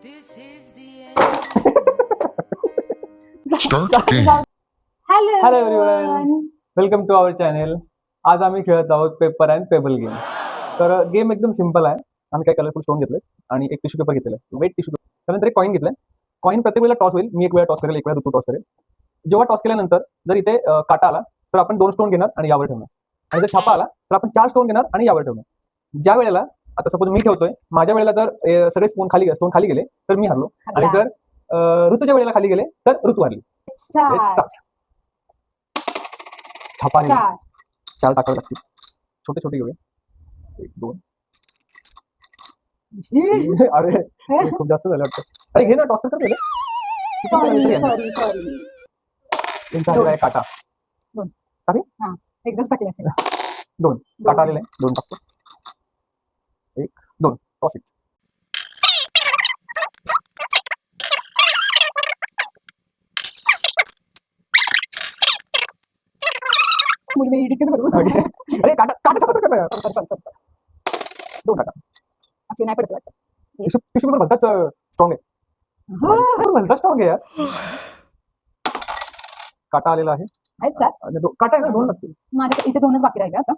Start game. Hello hello everyone, welcome to our channel. आज आम्ही खेळत आहोत पेपर अँड पेबल गेम. तर गेम एकदम सिंपल आहे. आम्ही काही कलरफुल स्टोन घेतले आणि एक टिश्यू पेपर घेतलेला आहे, वेट टिश्यू पेपर. त्यानंतर एक कॉईन घेतलाय. कॉईन प्रत्येक वेळेला टॉस होईल. मी एक वेळा टॉस करेल, एक वेळा तू टॉस करेल. जेव्हा टॉस केल्यानंतर जर इथे काटा आला तर आपण 2 स्टोन घेणार आणि यावर ठेवणार, आणि जर छापा आला तर आपण 4 स्टोन घेणार आणि यावर ठेवणार. ज्या वेळेला आता सपोज मी ठेवतोय, माझ्या वेळेला जर सगळे स्टोन खाली गेले तर मी हरलो, आणि जर ऋतूच्या वेळेला खाली गेले तर ऋतू हरली. Let's start. छापा आलेला. 4 टाकावे लागतील. छोटे छोटे घेऊया. 1 2. अरे खूप जास्त झालं वाटतं. अरे घे ना, टॉस कर पहिले. सॉरी त्यांचा आलेला आहे काटा. एकदाच टाकले 2 काटा आलेला आहे. 2 टाकतो. 1 2 टॉस इट. मुली मी एडिट करू अरे काटा काटा कसं करता? 2 टाका. actually नाही पडत वाटतं. टिश्यू पेपर भलताच स्ट्रॉंग आहे. भलता स्ट्रॉंग आहे यार. काटा आलेला आहे. अच्छा, आणि काटा आहे ना, 2 लागतील. माझ्या इथे 2च बाकी राहिले आता.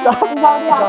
जाऊ दे.